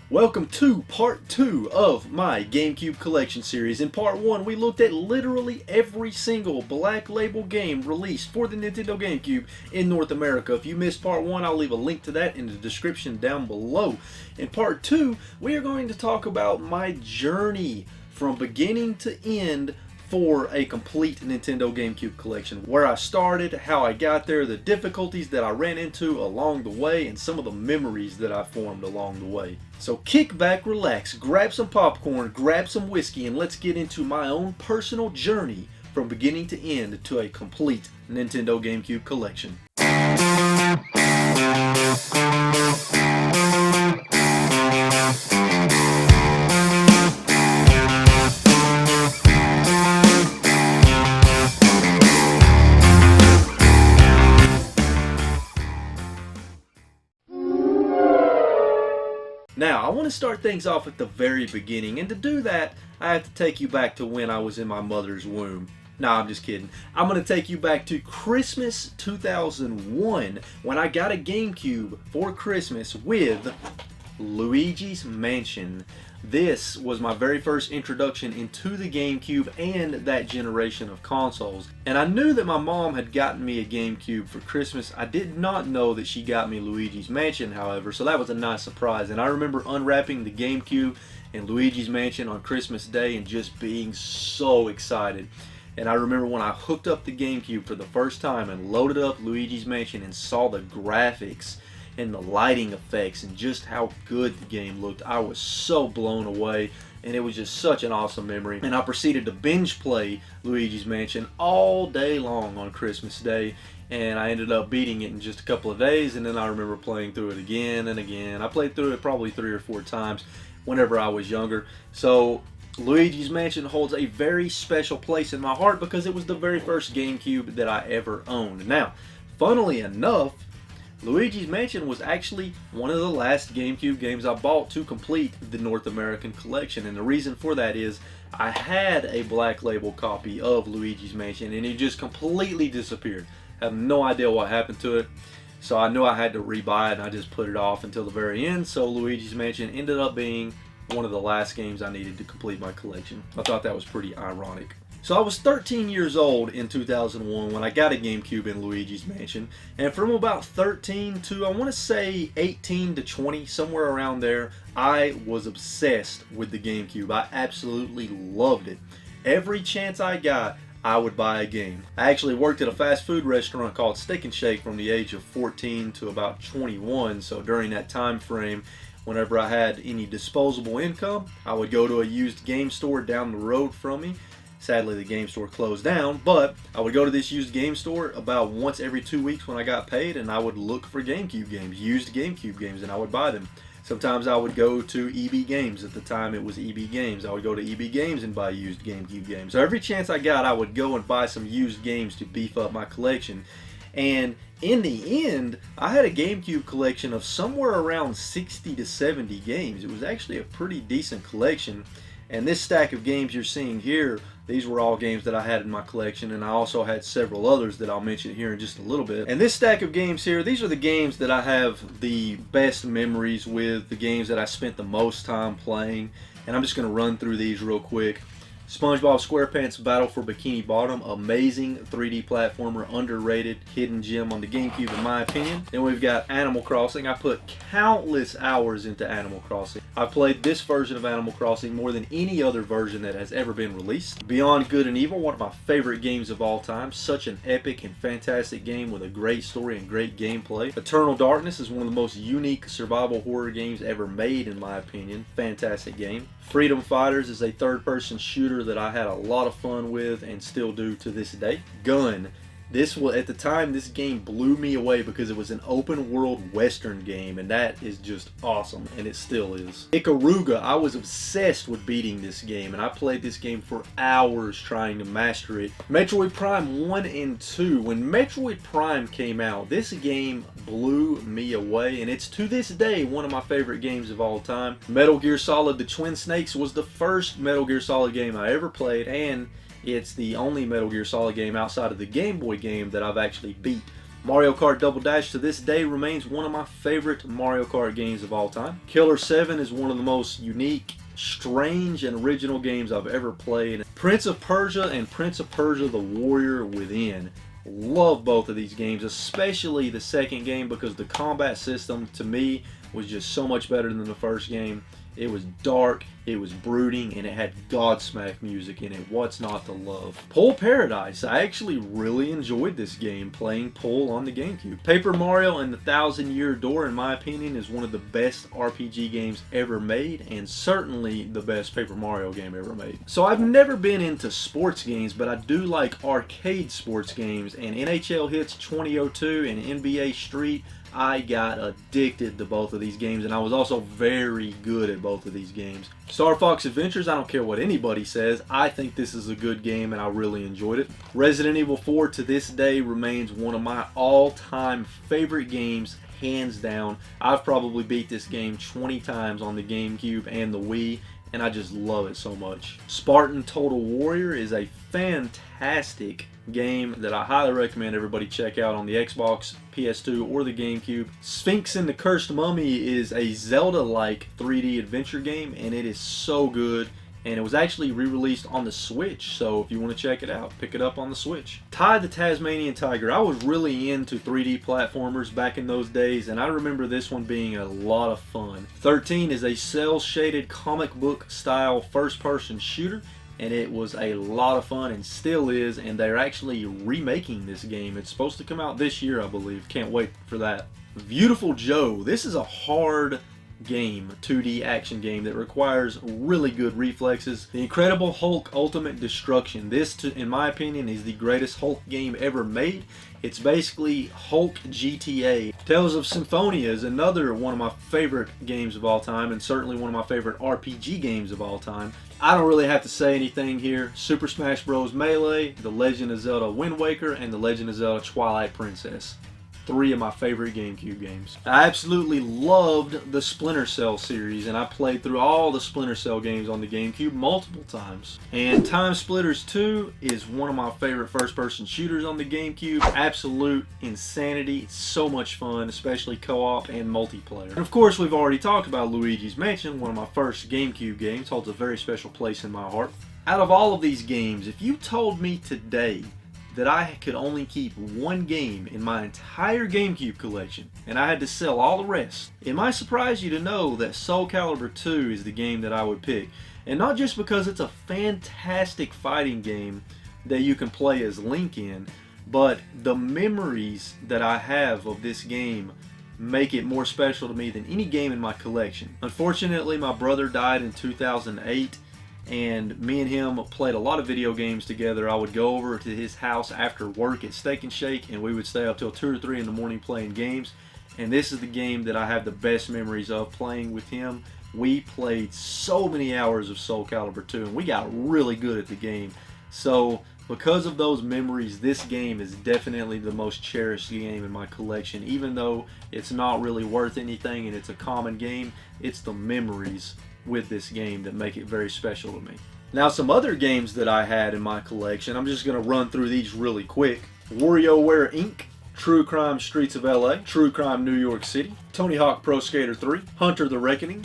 Welcome to part 2 of my GameCube collection series. In part 1, we looked at literally every single black label game released for the Nintendo GameCube in North America. If you missed part 1, I'll leave a link to that in the description down below. In part 2, we are going to talk about my journey from beginning to end for a complete Nintendo GameCube collection. Where I started, how I got there, the difficulties that I ran into along the way, and some of the memories that I formed along the way. So kick back, relax, grab some popcorn, grab some whiskey, and let's get into my own personal journey from beginning to end to a complete Nintendo GameCube collection. Now, I want to start things off at the very beginning, and to do that, I have to take you back to when I was in my mother's womb. Nah, I'm just kidding. I'm going to take you back to Christmas 2001, when I got a GameCube for Christmas with Luigis Mansion. This was my very first introduction into the GameCube and that generation of consoles. And I knew that my mom had gotten me a GameCube for Christmas. I did not know that she got me Luigis Mansion, however, so that was a nice surprise. And I remember unwrapping the GameCube and Luigis Mansion on Christmas Day and just being so excited. And I remember when I hooked up the GameCube for the first time and loaded up Luigis Mansion and saw the graphics and the lighting effects and just how good the game looked, I was so blown away, and it was just such an awesome memory. And I proceeded to binge play Luigis Mansion all day long on Christmas Day, and I ended up beating it in just a couple of days. And then I remember playing through it again and again. I played through it probably 3 or 4 times whenever I was younger. So Luigis Mansion holds a very special place in my heart because it was the very first GameCube that I ever owned. Now, funnily enough, Luigis Mansion was actually one of the last GameCube games I bought to complete the North American collection, and the reason for that is I had a black label copy of Luigis Mansion and it just completely disappeared. I have no idea what happened to it, so I knew I had to rebuy it, and I just put it off until the very end. So Luigis Mansion ended up being one of the last games I needed to complete my collection. I thought that was pretty ironic. So I was 13 years old in 2001 when I got a GameCube in Luigis Mansion, and from about 13 to I want to say 18 to 20, somewhere around there, I was obsessed with the GameCube. I absolutely loved it. Every chance I got, I would buy a game. I actually worked at a fast food restaurant called Steak and Shake from the age of 14 to about 21, so during that time frame, whenever I had any disposable income, I would go to a used game store down the road from me. Sadly, the game store closed down, but I would go to this used game store about once every 2 weeks when I got paid, and I would look for GameCube games, used GameCube games, and I would buy them. Sometimes I would go to EB Games. At the time, it was EB Games. I would go to EB Games and buy used GameCube games. So every chance I got, I would go and buy some used games to beef up my collection. And in the end, I had a GameCube collection of somewhere around 60 to 70 games. It was actually a pretty decent collection. And this stack of games you're seeing here, these were all games that I had in my collection, and I also had several others that I'll mention here in just a little bit. And this stack of games here, these are the games that I have the best memories with, the games that I spent the most time playing, and I'm just going to run through these real quick. Spongebob Squarepants Battle for Bikini Bottom, amazing 3D platformer, underrated hidden gem on the GameCube in my opinion. Then we've got Animal Crossing. I put countless hours into Animal Crossing. I played this version of Animal Crossing more than any other version that has ever been released. Beyond Good and Evil, one of my favorite games of all time. Such an epic and fantastic game with a great story and great gameplay. Eternal Darkness is one of the most unique survival horror games ever made in my opinion. Fantastic game. Freedom Fighters is a third-person shooter that I had a lot of fun with and still do to this day. Gun. This was, at the time, this game blew me away because it was an open world western game, and that is just awesome, and it still is. Ikaruga, I was obsessed with beating this game, and I played this game for hours trying to master it. Metroid Prime 1 and 2. When Metroid Prime came out, this game blew me away, and it's to this day one of my favorite games of all time. Metal Gear Solid: The Twin Snakes was the first Metal Gear Solid game I ever played, and it's the only Metal Gear Solid game outside of the Game Boy game that I've actually beat. Mario Kart Double Dash to this day remains one of my favorite Mario Kart games of all time. Killer 7 is one of the most unique, strange, and original games I've ever played. Prince of Persia and Prince of Persia The Warrior Within. Love both of these games, especially the second game, because the combat system to me was just so much better than the first game. It was dark, it was brooding, and it had Godsmack music in it. What's not to love? Pool Paradise. I actually really enjoyed this game playing Pool on the GameCube. Paper Mario and the Thousand Year Door, in my opinion, is one of the best RPG games ever made, and certainly the best Paper Mario game ever made. So I've never been into sports games, but I do like arcade sports games, and NHL Hits 2002 and NBA Street, I got addicted to both of these games, and I was also very good at both of these games. Star Fox Adventures, I don't care what anybody says, I think this is a good game and I really enjoyed it. Resident Evil 4 to this day remains one of my all-time favorite games, hands down. I've probably beat this game 20 times on the GameCube and the Wii, and I just love it so much. Spartan Total Warrior is a fantastic game that I highly recommend everybody check out on the Xbox, PS2, or the GameCube. Sphinx and the Cursed Mummy is a Zelda-like 3D adventure game, and it is so good. And it was actually re-released on the Switch, so if you want to check it out, pick it up on the Switch. Ty the Tasmanian Tiger. I was really into 3D platformers back in those days, and I remember this one being a lot of fun. 13 is a cel-shaded comic book style first-person shooter, and it was a lot of fun and still is, and they're actually remaking this game. It's supposed to come out this year, I believe. Can't wait for that. Beautiful Joe. This is a hard game, 2D action game that requires really good reflexes. The Incredible Hulk Ultimate Destruction. This, in my opinion, is the greatest Hulk game ever made. It's basically Hulk GTA. Tales of Symphonia is another one of my favorite games of all time, and certainly one of my favorite RPG games of all time. I don't really have to say anything here. Super Smash Bros. Melee, The Legend of Zelda Wind Waker, and The Legend of Zelda Twilight Princess. 3 of my favorite GameCube games. I absolutely loved the Splinter Cell series, and I played through all the Splinter Cell games on the GameCube multiple times. And Time Splitters 2 is one of my favorite first-person shooters on the GameCube. Absolute insanity. It's so much fun, especially co-op and multiplayer. And of course, we've already talked about Luigi's Mansion, one of my first GameCube games. Holds a very special place in my heart. Out of all of these games, if you told me today that I could only keep one game in my entire GameCube collection, and I had to sell all the rest, it might surprise you to know that Soul Calibur 2 is the game that I would pick. And not just because it's a fantastic fighting game that you can play as Link in, but the memories that I have of this game make it more special to me than any game in my collection. Unfortunately, my brother died in 2008, and me and him played a lot of video games together. I would go over to his house after work at Steak and Shake, and we would stay up till 2 or 3 in the morning playing games. And this is the game that I have the best memories of playing with him. We played so many hours of Soul Calibur 2, and we got really good at the game. So because of those memories, this game is definitely the most cherished game in my collection. Even though it's not really worth anything and it's a common game, it's the memories with this game that make it very special to me. Now, some other games that I had in my collection, I'm just going to run through these really quick. WarioWare Inc., True Crime Streets of LA, True Crime New York City, Tony Hawk Pro Skater 3, Hunter the Reckoning,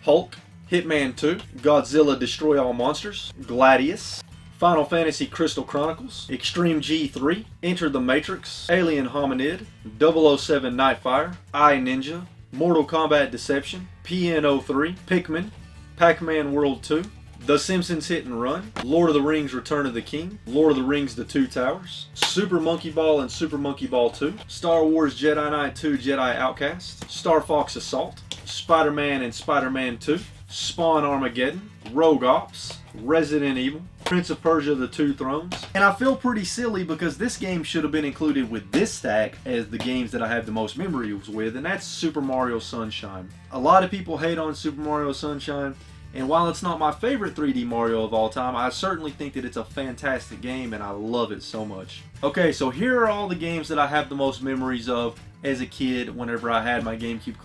Hulk, Hitman 2, Godzilla Destroy All Monsters, Gladius, Final Fantasy Crystal Chronicles, Extreme G3, Enter the Matrix, Alien Hominid, 007 Nightfire, iNinja, Mortal Kombat Deception, PN03, Pikmin, Pac-Man World 2, The Simpsons Hit and Run, Lord of the Rings Return of the King, Lord of the Rings The Two Towers, Super Monkey Ball and Super Monkey Ball 2, Star Wars Jedi Knight 2 Jedi Outcast, Star Fox Assault, Spider-Man and Spider-Man 2, Spawn Armageddon, Rogue Ops, Resident Evil, Prince of Persia The Two Thrones. And I feel pretty silly because this game should have been included with this stack as the games that I have the most memories with, and that's Super Mario Sunshine. A lot of people hate on Super Mario Sunshine, and while it's not my favorite 3D Mario of all time, I certainly think that it's a fantastic game and I love it so much. Okay, so here are all the games that I have the most memories of as a kid whenever I had my GameCube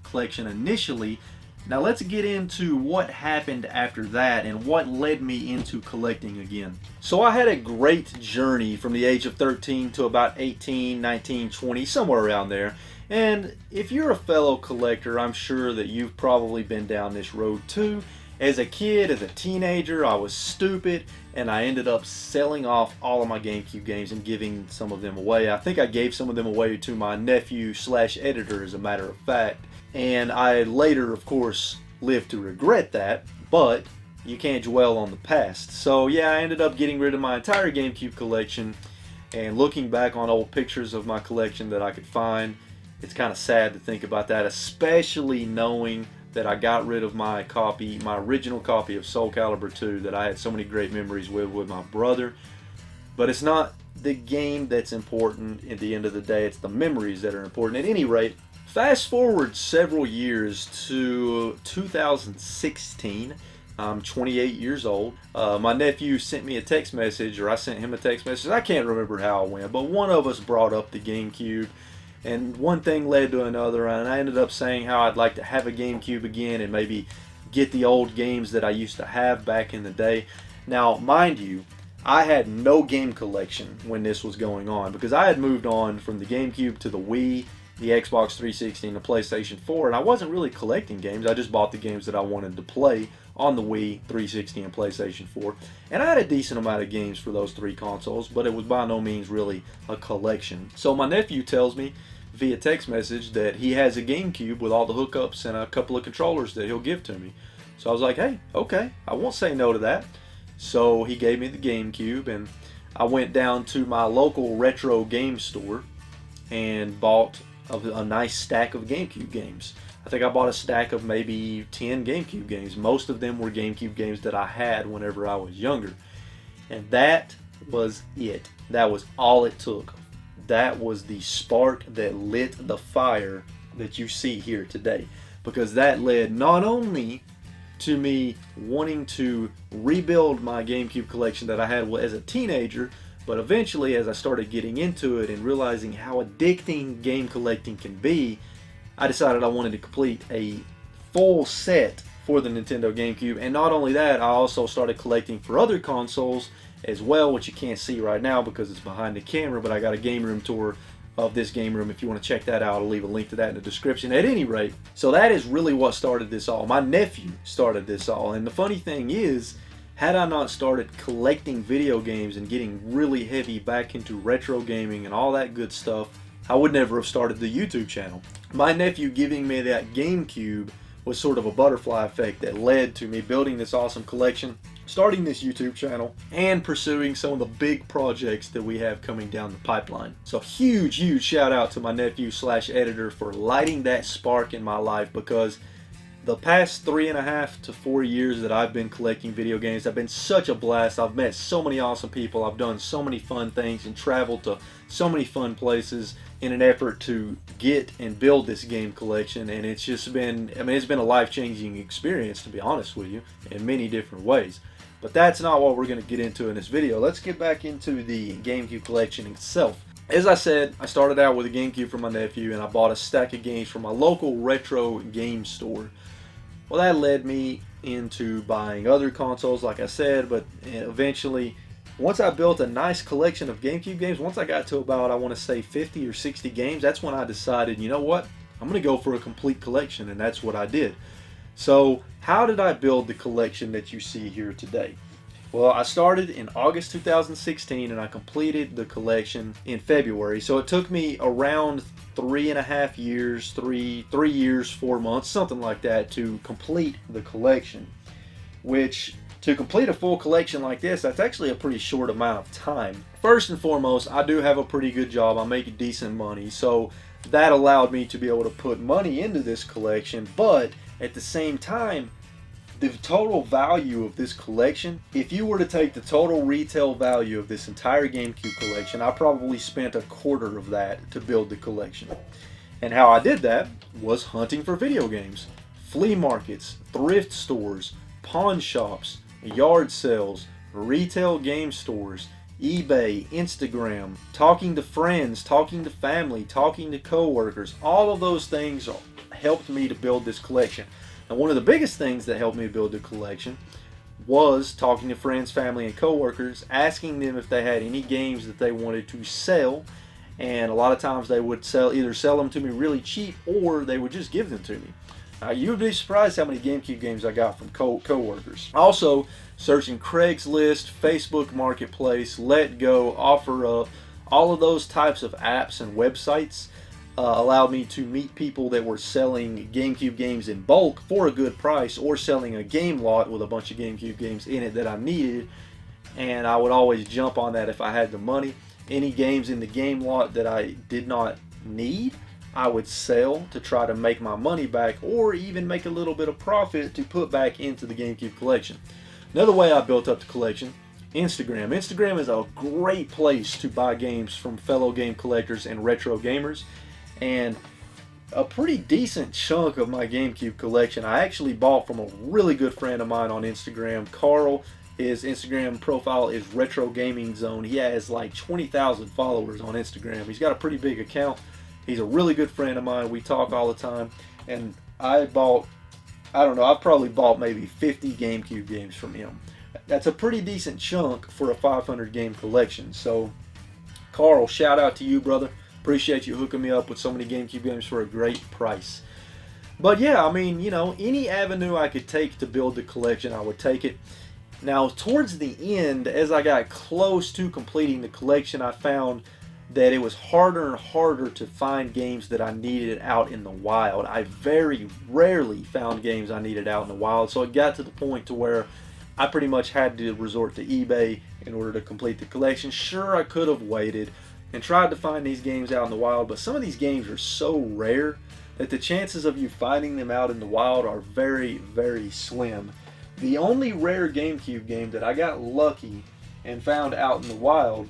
collection initially. Now let's get into what happened after that and what led me into collecting again. So I had a great journey from the age of 13 to about 18, 19, 20, somewhere around there. And if you're a fellow collector, I'm sure that you've probably been down this road too. As a kid, as a teenager, I was stupid and I ended up selling off all of my GameCube games and giving some of them away. I think I gave some of them away to my nephew / editor, as a matter of fact. And I later, of course, lived to regret that, but you can't dwell on the past. So yeah, I ended up getting rid of my entire GameCube collection, and looking back on old pictures of my collection that I could find, it's kind of sad to think about that, especially knowing that I got rid of my copy, my original copy of Soul Calibur 2 that I had so many great memories with my brother. But it's not the game that's important at the end of the day, it's the memories that are important. At any rate, fast forward several years to 2016. I'm 28 years old. My nephew sent me a text message, or I sent him a text message. I can't remember how it went, but one of us brought up the GameCube, and one thing led to another, and I ended up saying how I'd like to have a GameCube again and maybe get the old games that I used to have back in the day. Now, mind you, I had no game collection when this was going on, because I had moved on from the GameCube to the Wii, the Xbox 360, and the PlayStation 4, and I wasn't really collecting games. I just bought the games that I wanted to play on the Wii, 360, and PlayStation 4. And I had a decent amount of games for those three consoles, but it was by no means really a collection. So my nephew tells me via text message that he has a GameCube with all the hookups and a couple of controllers that he'll give to me. So I was like, hey, okay, I won't say no to that. So he gave me the GameCube, and I went down to my local retro game store and bought a nice stack of GameCube games. I think I bought a stack of maybe 10 GameCube games. Most of them were GameCube games that I had whenever I was younger. And that was it. That was all it took. That was the spark that lit the fire that you see here today. Because that led not only to me wanting to rebuild my GameCube collection that I had as a teenager, but eventually, as I started getting into it and realizing how addicting game collecting can be, I decided I wanted to complete a full set for the Nintendo GameCube. And not only that, I also started collecting for other consoles as well, which you can't see right now because it's behind the camera, but I got a game room tour of this game room. If you want to check that out, I'll leave a link to that in the description. At any rate, so that is really what started this all. My nephew started this all. And the funny thing is, had I not started collecting video games and getting really heavy back into retro gaming and all that good stuff, I would never have started the YouTube channel. My nephew giving me that GameCube was sort of a butterfly effect that led to me building this awesome collection, starting this YouTube channel, and pursuing some of the big projects that we have coming down the pipeline. So huge shout out to my nephew / editor for lighting that spark in my life, because the past 3.5 to 4 years that I've been collecting video games have been such a blast. I've met so many awesome people. I've done so many fun things and traveled to so many fun places in an effort to get and build this game collection. And it's just been, I mean, it's been a life-changing experience, to be honest with you, in many different ways. But that's not what we're going to get into in this video. Let's get back into the GameCube collection itself. As I said, I started out with a GameCube from my nephew, and I bought a stack of games from my local retro game store. Well, that led me into buying other consoles, like I said, but eventually, once I built a nice collection of GameCube games, once I got to about, I want to say 50 or 60 games, that's when I decided, you know what, I'm going to go for a complete collection, and that's what I did. So, how did I build the collection that you see here today? Well, I started in August 2016, and I completed the collection in February, so it took me around 3.5 years, 3 years, 4 months, something like that, to complete the collection. Which, to complete a full collection like this, that's actually a pretty short amount of time. First and foremost, I do have a pretty good job. I make decent money, so that allowed me to be able to put money into this collection, but at the same time, the total value of this collection, if you were to take the total retail value of this entire GameCube collection, I probably spent a quarter of that to build the collection. And how I did that was hunting for video games. Flea markets, thrift stores, pawn shops, yard sales, retail game stores, eBay, Instagram, talking to friends, talking to family, talking to coworkers. All of those things helped me to build this collection. And one of the biggest things that helped me build the collection was talking to friends, family, and coworkers, asking them if they had any games that they wanted to sell. And a lot of times they would either sell them to me really cheap, or they would just give them to me. You would be surprised how many GameCube games I got from coworkers. Also, searching Craigslist, Facebook Marketplace, Let Go, OfferUp, all of those types of apps and websites allowed me to meet people that were selling GameCube games in bulk for a good price, or selling a game lot with a bunch of GameCube games in it that I needed. And I would always jump on that if I had the money. Any games in the game lot that I did not need, I would sell to try to make my money back, or even make a little bit of profit to put back into the GameCube collection. Another way I built up the collection, Instagram. Instagram is a great place to buy games from fellow game collectors and retro gamers. And a pretty decent chunk of my GameCube collection I actually bought from a really good friend of mine on Instagram, Carl. His Instagram profile is Retro Gaming Zone. He has like 20,000 followers on Instagram. He's got a pretty big account. He's a really good friend of mine. We talk all the time. And I bought, I don't know, I've probably bought maybe 50 GameCube games from him. That's a pretty decent chunk for a 500 game collection. So, Carl, shout out to you, brother. Appreciate you hooking me up with so many GameCube games for a great price. But yeah, I mean, you know, any avenue I could take to build the collection, I would take it. Now, towards the end, as I got close to completing the collection, I found that it was harder and harder to find games that I needed out in the wild. I very rarely found games I needed out in the wild, so it got to the point to where I pretty much had to resort to eBay in order to complete the collection. Sure, I could have waited and tried to find these games out in the wild, but some of these games are so rare that the chances of you finding them out in the wild are very, very slim. The only rare GameCube game that I got lucky and found out in the wild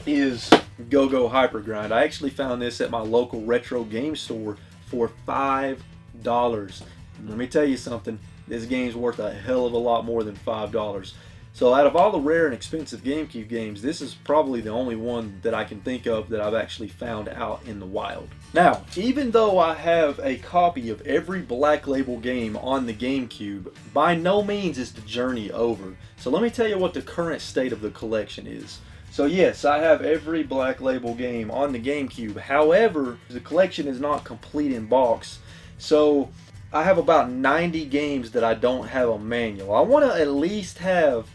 is Go-Go Hyper Grind. I actually found this at my local retro game store for $5. And let me tell you something, this game's worth a hell of a lot more than $5. So out of all the rare and expensive GameCube games, this is probably the only one that I can think of that I've actually found out in the wild. Now, even though I have a copy of every Black Label game on the GameCube, by no means is the journey over. So let me tell you what the current state of the collection is. So yes, I have every Black Label game on the GameCube. However, the collection is not complete in box. So I have about 90 games that I don't have a manual. I want to at least have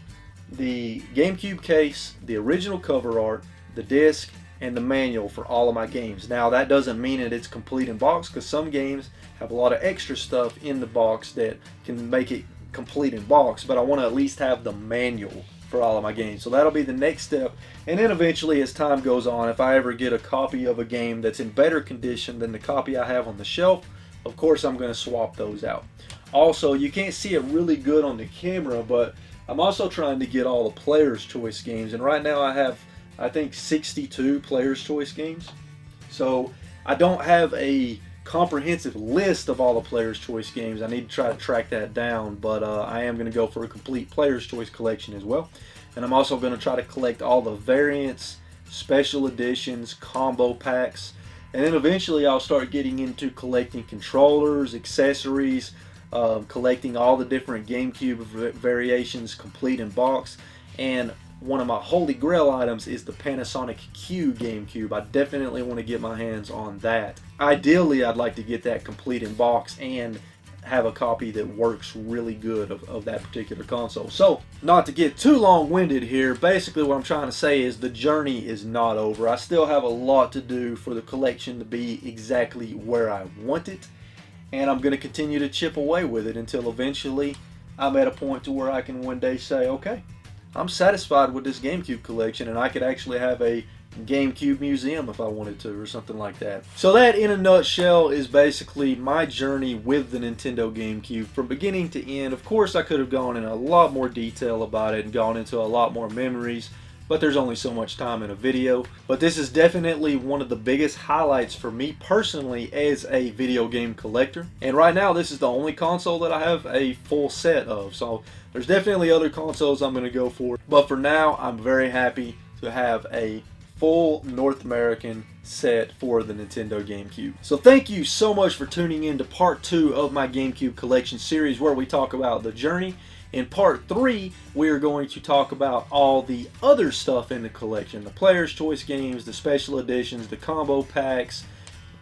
the GameCube case, the original cover art, the disc, and the manual for all of my games. Now that doesn't mean that it's complete in box, because some games have a lot of extra stuff in the box that can make it complete in box, but I want to at least have the manual for all of my games. So that'll be the next step. And then eventually, as time goes on, if I ever get a copy of a game that's in better condition than the copy I have on the shelf, of course I'm going to swap those out. Also, you can't see it really good on the camera, but I'm also trying to get all the Player's Choice games, and right now I have, I think, 62 Player's Choice games. So I don't have a comprehensive list of all the Player's Choice games. I need to try to track that down, but I am going to go for a complete Player's Choice collection as well. And I'm also going to try to collect all the variants, special editions, combo packs, and then eventually I'll start getting into collecting controllers, accessories, collecting all the different GameCube variations complete in box. And one of my holy grail items is the Panasonic Q GameCube. I definitely want to get my hands on that. Ideally, I'd like to get that complete in box and have a copy that works really good of that particular console. So, not to get too long-winded here, basically what I'm trying to say is the journey is not over. I still have a lot to do for the collection to be exactly where I want it, and I'm going to continue to chip away with it until eventually I'm at a point to where I can one day say, okay, I'm satisfied with this GameCube collection, and I could actually have a GameCube museum if I wanted to, or something like that. So that, in a nutshell, is basically my journey with the Nintendo GameCube from beginning to end. Of course, I could have gone in a lot more detail about it and gone into a lot more memories, but there's only so much time in a video. But this is definitely one of the biggest highlights for me personally as a video game collector. And right now, this is the only console that I have a full set of. So there's definitely other consoles I'm going to go for. But for now, I'm very happy to have a full North American set for the Nintendo GameCube. So thank you so much for tuning in to part 2 of my GameCube collection series, where we talk about the journey. In part 3, we are going to talk about all the other stuff in the collection, the player's choice games, the special editions, the combo packs,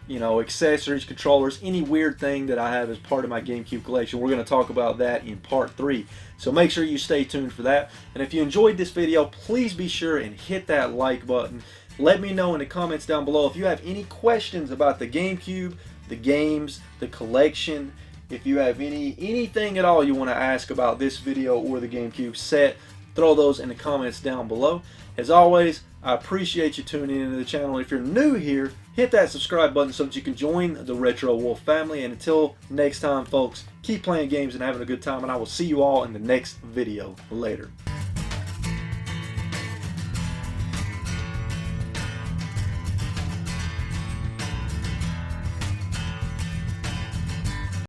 you know, accessories, controllers, any weird thing that I have as part of my GameCube collection. We're going to talk about that in part 3. So make sure you stay tuned for that. And if you enjoyed this video, please be sure and hit that like button. Let me know in the comments down below if you have any questions about the GameCube, the games, the collection. If you have anything at all you want to ask about this video or the GameCube set, throw those in the comments down below. As always, I appreciate you tuning into the channel. If you're new here, hit that subscribe button so that you can join the Retro Wolf family. And until next time, folks, keep playing games and having a good time, and I will see you all in the next video. Later.